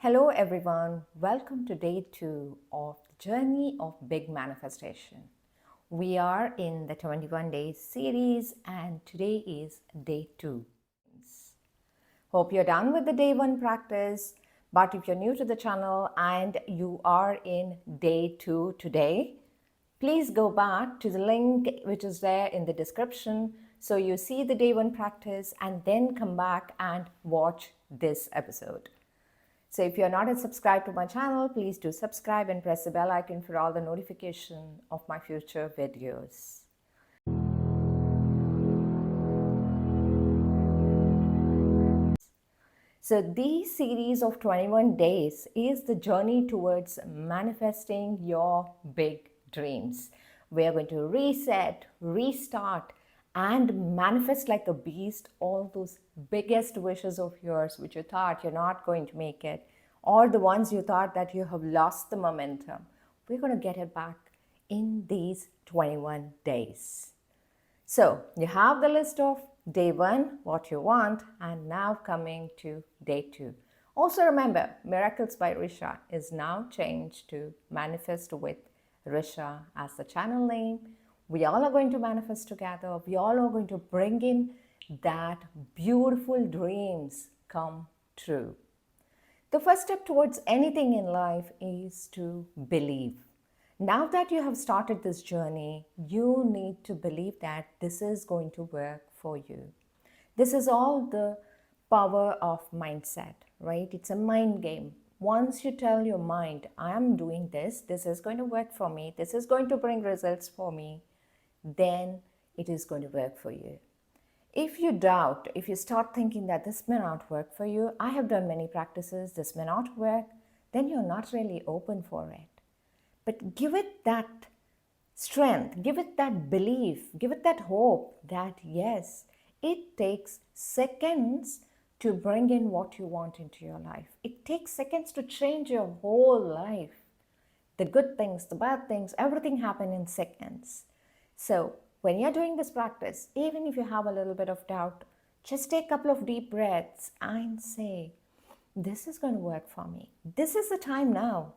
Hello everyone, welcome to day 2 of the journey of big manifestation. We are in the 21 days series and today is day 2. Hope you're done with the day 1 practice, but if you're new to the channel and you are in day 2 today, please go back to the link which is there in the description so you see the day 1 practice and then come back and watch this episode. So if you're not subscribed to my channel, please do subscribe and press the bell icon for all the notification of my future videos. So this series of 21 days is the journey towards manifesting your big dreams. We are going to reset, restart, and manifest like a beast all those biggest wishes of yours which you thought you're not going to make it, or the ones you thought that you have lost the momentum. We're going to get it back in these 21 days. So you have the list of day 1, what you want, and now coming to day 2. Also remember, Miracles by Risha is now changed to Manifest with Risha as the channel name. We all are going to manifest together. We all are going to bring in that beautiful dreams come true. The first step towards anything in life is to believe. Now that you have started this journey, you need to believe that this is going to work for you. This is all the power of mindset, right? It's a mind game. Once you tell your mind, I am doing this is going to work for me, this is going to bring results for me, then it is going to work for you. If you doubt, if you start thinking that this may not work for you, I have done many practices, this may not work, then you're not really open for it. But give it that strength, give it that belief, give it that hope that yes, it takes seconds to bring in what you want into your life. It takes seconds to change your whole life. The good things, the bad things, everything happen in seconds. So when you're doing this practice, even if you have a little bit of doubt, just take a couple of deep breaths and say, this is going to work for me. This is the time now.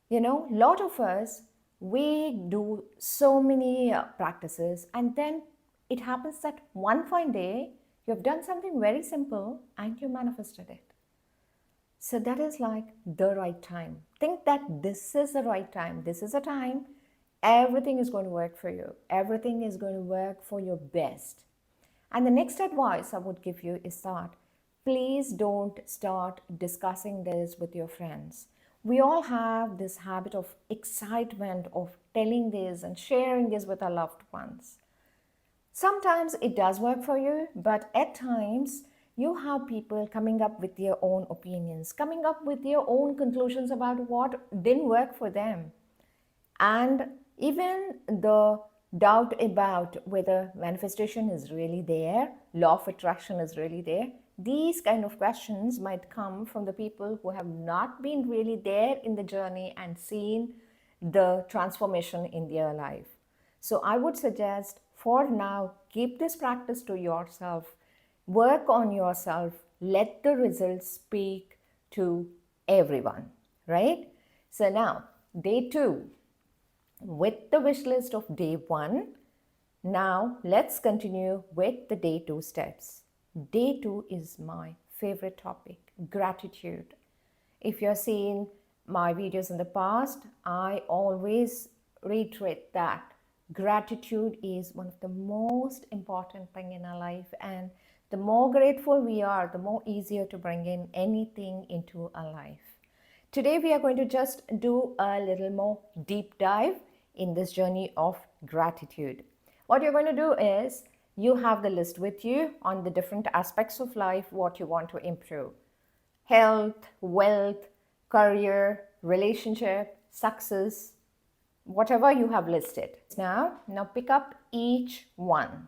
You know, a lot of us, we do so many practices and then it happens that one fine day, you have done something very simple and you manifested it. So that is like the right time. Think that this is the right time. This is a time everything is going to work for you. Everything is going to work for your best. And the next advice I would give you is that please don't start discussing this with your friends. We all have this habit of excitement of telling this and sharing this with our loved ones. Sometimes it does work for you, but at times you have people coming up with their own opinions, coming up with their own conclusions about what didn't work for them. And even the doubt about whether manifestation is really there, law of attraction is really there, these kind of questions might come from the people who have not been really there in the journey and seen the transformation in their life. So I would suggest for now, keep this practice to yourself, work on yourself, let the results speak to everyone, right? So now, day 2. With the wish list of day 1, now let's continue with the day 2 steps. Day 2 is my favorite topic, gratitude. If you're seeing my videos in the past, I always reiterate that gratitude is one of the most important thing in our life, and the more grateful we are, the more easier to bring in anything into our life. Today we are going to just do a little more deep dive in this journey of gratitude. What you're going to do is you have the list with you on the different aspects of life, what you want to improve. Health, wealth, career, relationship, success, whatever you have listed. Now pick up each one.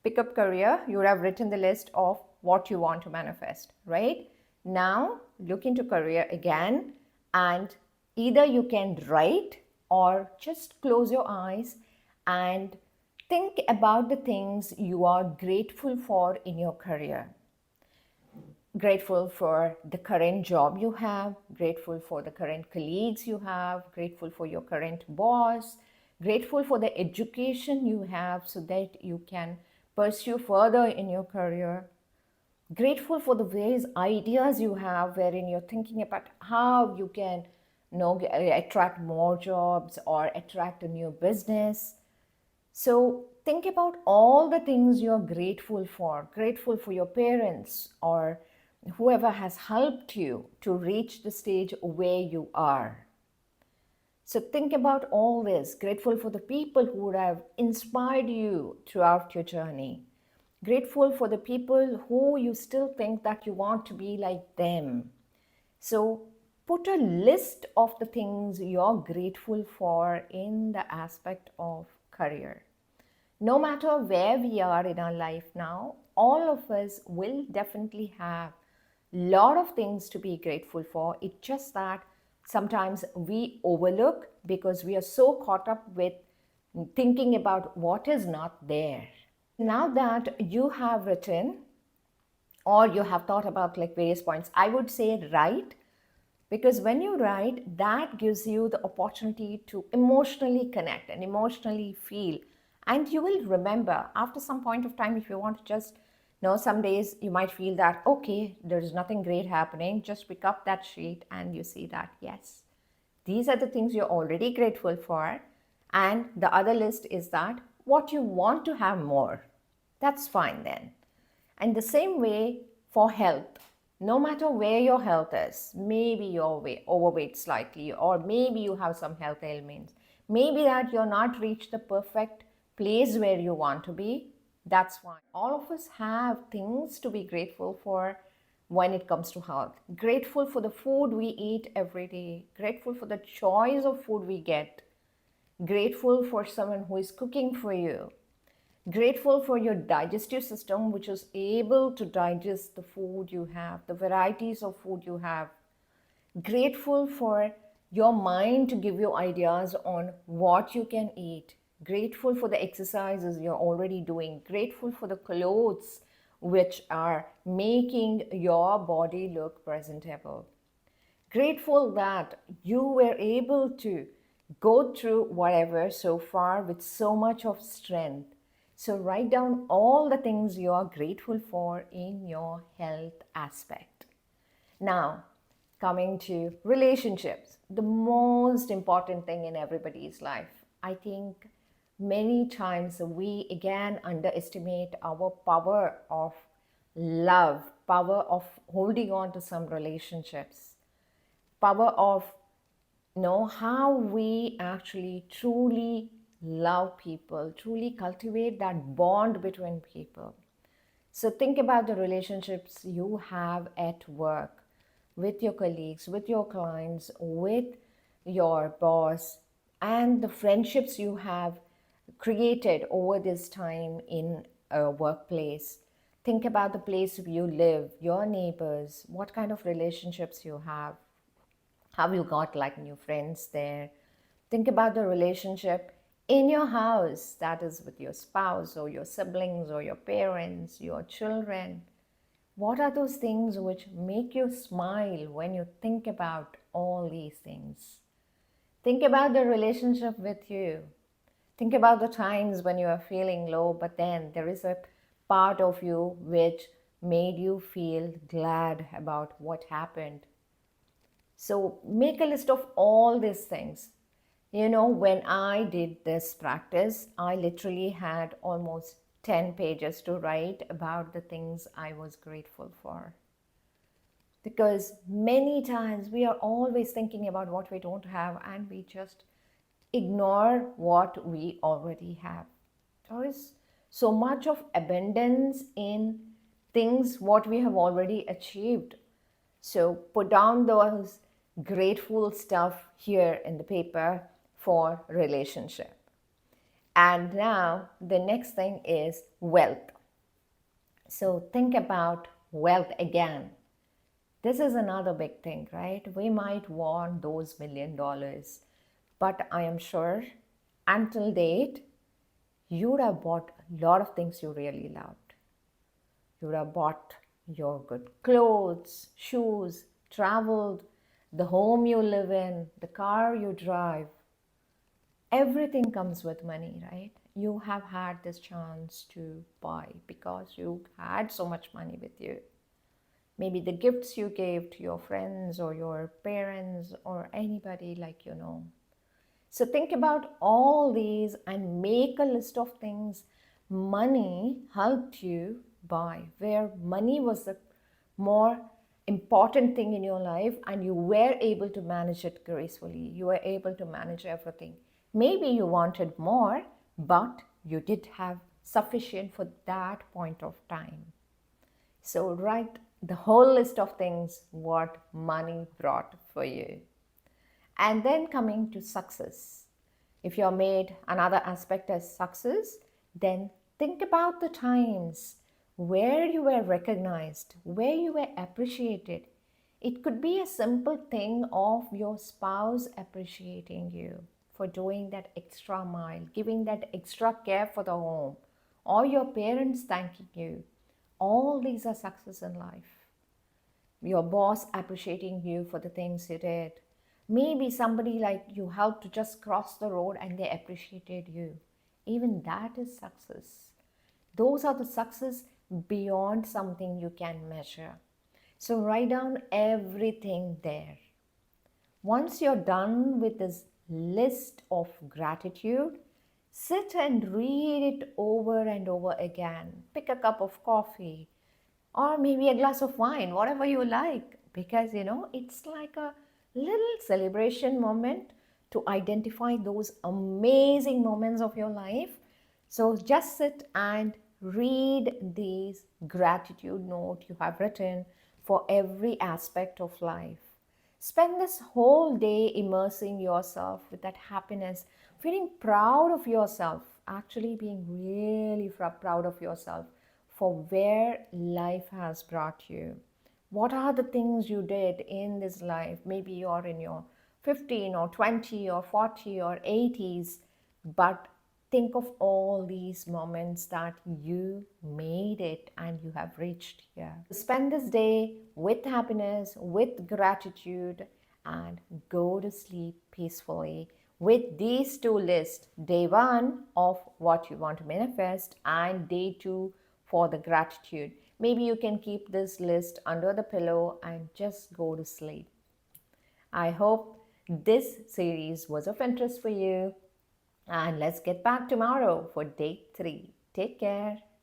Pick up career, you would have written the list of what you want to manifest, right? Now look into career again and either you can write or just close your eyes and think about the things you are grateful for in your career. Grateful for the current job you have, grateful for the current colleagues you have, grateful for your current boss, grateful for the education you have so that you can pursue further in your career, grateful for the various ideas you have wherein you're thinking about how you can attract more jobs or attract a new business. So think about all the things you're grateful for your parents or whoever has helped you to reach the stage where you are. So think about all this, grateful for the people who would have inspired you throughout your journey. Grateful for the people who you still think that you want to be like them. So put a list of the things you're grateful for in the aspect of career. No matter where we are in our life now, all of us will definitely have a lot of things to be grateful for. It's just that sometimes we overlook because we are so caught up with thinking about what is not there. Now that you have written or you have thought about like various points, I would say write, because when you write, that gives you the opportunity to emotionally connect and emotionally feel. And you will remember after some point of time, if you want to just know, some days you might feel that, okay, there is nothing great happening. Just pick up that sheet and you see that, yes, these are the things you're already grateful for. And the other list is that what you want to have more. That's fine then. And the same way for health, no matter where your health is, maybe you're overweight slightly, or maybe you have some health ailments, maybe that you're not reached the perfect place where you want to be, that's fine. All of us have things to be grateful for when it comes to health. Grateful for the food we eat every day, grateful for the choice of food we get, grateful for someone who is cooking for you, grateful for your digestive system, which is able to digest the food you have, the varieties of food you have. Grateful for your mind to give you ideas on what you can eat. Grateful for the exercises you're already doing. Grateful for the clothes which are making your body look presentable. Grateful that you were able to go through whatever so far with so much of strength. So write down all the things you are grateful for in your health aspect. Now, coming to relationships, the most important thing in everybody's life. I think many times we again underestimate our power of love, power of holding on to some relationships, power of know how we actually truly love people, truly cultivate that bond between people. So think about the relationships you have at work, with your colleagues, with your clients, with your boss, and the friendships you have created over this time in a workplace. Think about the place you live, your neighbors, what kind of relationships you have you got like new friends there? Think about the relationship in your house, that is with your spouse or your siblings or your parents, your children. What are those things which make you smile when you think about all these things? Think about the relationship with you. Think about the times when you are feeling low, but then there is a part of you which made you feel glad about what happened. So make a list of all these things. You know, when I did this practice, I literally had almost 10 pages to write about the things I was grateful for. Because many times we are always thinking about what we don't have and we just ignore what we already have. There is so much of abundance in things what we have already achieved. So put down those grateful stuff here in the paper for relationship. And now the next thing is wealth. So think about wealth again. This is another big thing, right? We might want those $1 million, but I am sure until date, you would have bought a lot of things you really loved. You would have bought your good clothes, shoes, traveled, the home you live in, the car you drive. Everything comes with money, right? You have had this chance to buy because you had so much money with you. Maybe the gifts you gave to your friends or your parents or anybody like you know. So think about all these and make a list of things money helped you buy, where money was the more important thing in your life and you were able to manage it gracefully. You were able to manage everything. Maybe you wanted more, but you did have sufficient for that point of time. So write the whole list of things what money brought for you. And then coming to success. If you're made another aspect as success, then think about the times where you were recognized, where you were appreciated. It could be a simple thing of your spouse appreciating you for doing that extra mile, giving that extra care for the home, or your parents thanking you. All these are success in life. Your boss appreciating you for the things you did. Maybe somebody like you helped to just cross the road and they appreciated you. Even that is success. Those are the success beyond something you can measure. So write down everything there. Once you're done with this list of gratitude, sit and read it over and over again. Pick a cup of coffee, or maybe a glass of wine, whatever you like, because it's like a little celebration moment to identify those amazing moments of your life. So just sit and read these gratitude note you have written for every aspect of life. Spend this whole day immersing yourself with that happiness, feeling proud of yourself, actually being really proud of yourself for where life has brought you. What are the things you did in this life? Maybe you're in your 15 or 20 or 40 or 80s, but think of all these moments that you made it and you have reached here. Spend this day with happiness, with gratitude, and go to sleep peacefully with these two lists. Day one of what you want to manifest, and day two for the gratitude. Maybe you can keep this list under the pillow and just go to sleep. I hope this series was of interest for you. And let's get back tomorrow for day 3. Take care.